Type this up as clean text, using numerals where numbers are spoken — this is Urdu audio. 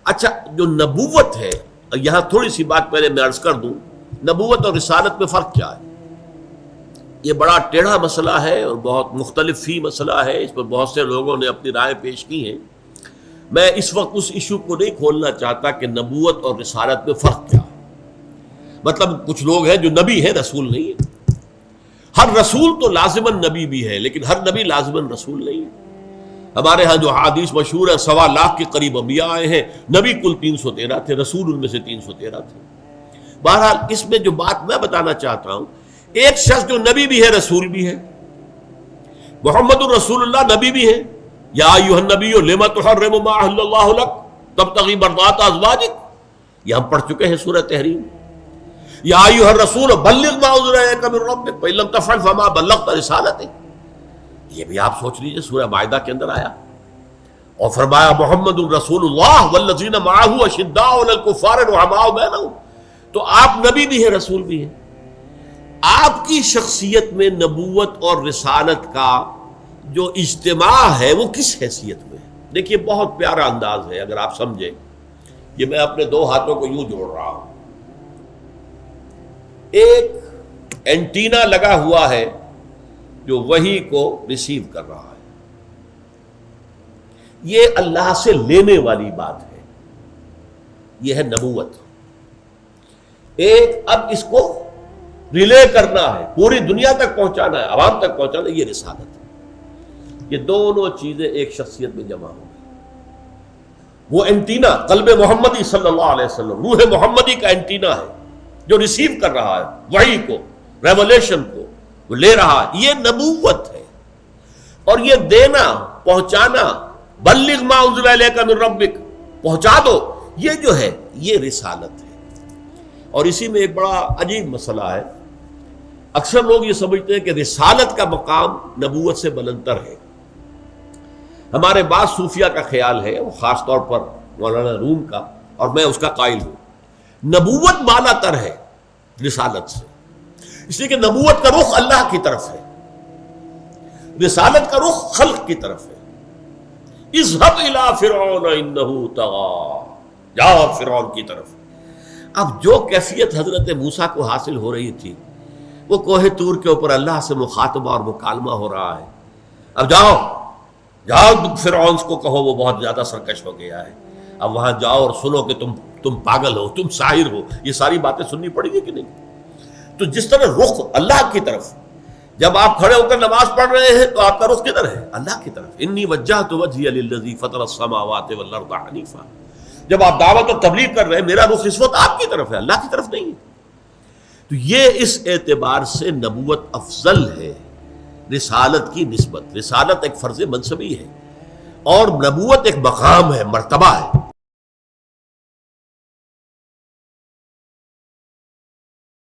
اچھا، جو نبوت ہے، یہاں تھوڑی سی بات پہلے میں عرض کر دوں، نبوت اور رسالت میں فرق کیا ہے؟ یہ بڑا ٹیڑھا مسئلہ ہے اور بہت مختلف ہی مسئلہ ہے، اس پر بہت سے لوگوں نے اپنی رائے پیش کی ہیں۔ میں اس وقت اس ایشو کو نہیں کھولنا چاہتا کہ نبوت اور رسالت میں فرق کیا ہے۔ مطلب کچھ لوگ ہیں جو نبی ہیں، رسول نہیں ہے۔ ہر رسول تو لازماً نبی بھی ہے، لیکن ہر نبی لازماً رسول نہیں ہے۔ ہمارے ہاں جو حدیث مشہور ہے، 1.25 لاکھ کے قریب انبیاء آئے ہیں، نبی کل 313 تھے، رسول ان میں سے 313 تھے۔ بہرحال اس میں جو بات میں بتانا چاہتا ہوں، ایک شخص جو نبی بھی ہے، رسول بھی ہے، محمد الرسول اللہ نبی بھی ہے۔ یا ایھا النبی لم تحرم ما احل اللہ لک تبتغی مرضات ازواجک، یہ ہم پڑھ چکے ہیں سورہ تحریم۔ یا ایھا الرسول بلغ ما انزل الیک من ربک فإن لم تفعل فما بلغت رسالتہ، یہ بھی آپ سوچ لیجئے سورہ مائدہ کے اندر آیا۔ اور فرمایا محمد الرسول اللہ والذین معہ اشداء علی الکفار رحماء بینہم، تو آپ نبی بھی ہیں، رسول بھی ہیں۔ آپ کی شخصیت میں نبوت اور رسالت کا جو اجتماع ہے وہ کس حیثیت میں ہے؟ دیکھیے بہت پیارا انداز ہے، اگر آپ سمجھیں، یہ میں اپنے 2 ہاتھوں کو یوں جوڑ رہا ہوں، ایک اینٹینا لگا ہوا ہے جو وحی کو ریسیو کر رہا ہے، یہ اللہ سے لینے والی بات ہے، یہ ہے نبوت۔ ایک اب اس کو ریلے کرنا ہے، پوری دنیا تک پہنچانا ہے، عوام تک پہنچانا ہے، یہ رسالت ہے۔ یہ دونوں چیزیں ایک شخصیت میں جمع ہو گئی۔ وہ اینٹینا قلب محمدی صلی اللہ علیہ وسلم، روح محمدی کا اینٹینا ہے جو ریسیو کر رہا ہے وحی کو، ریولیشن کو، وہ لے رہا ہے، یہ نبوت ہے۔ اور یہ دینا، پہنچانا، بلغ ما انزل الیک من ربک، پہنچا دو، یہ جو ہے یہ رسالت ہے۔ اور اسی میں ایک بڑا عجیب مسئلہ ہے، اکثر لوگ یہ سمجھتے ہیں کہ رسالت کا مقام نبوت سے بلندتر ہے۔ ہمارے بعض صوفیہ کا خیال ہے، وہ خاص طور پر مولانا روم کا، اور میں اس کا قائل ہوں، نبوت بالا تر ہے رسالت سے، اس لیے کہ نبوت کا رخ اللہ کی طرف ہے، رسالت کا رخ خلق کی طرف ہے۔ اذهب الى فرعون انه طغى، جاؤ فرعون کی طرف۔ اب جو کیفیت حضرت موسیٰ کو حاصل ہو رہی تھی، وہ کوہ طور کے اوپر اللہ سے مخاطبہ اور مکالمہ ہو رہا ہے، اب جاؤ فرعون کو کہو وہ بہت زیادہ سرکش ہو گیا ہے، اب وہاں جاؤ اور سنو کہ تم پاگل ہو، تم ساحر ہو، یہ ساری باتیں سننی پڑیں گی کہ نہیں؟ تو جس طرح رخ اللہ کی طرف، جب آپ کھڑے ہو کر نماز پڑھ رہے ہیں تو آپ کا رخ کدھر ہے؟ اللہ کی طرف۔ انی وجہت وجہی للذی فطر السماوات والارض حنیفا، جب آپ دعوت اور تبلیغ کر رہے ہیں میرا رخ اس وقت آپ کی طرف ہے، اللہ کی طرف نہیں ہے۔ تو یہ اس اعتبار سے نبوت افضل ہے رسالت کی نسبت۔ رسالت ایک فرض منصبی ہے اور نبوت ایک مقام ہے، مرتبہ ہے۔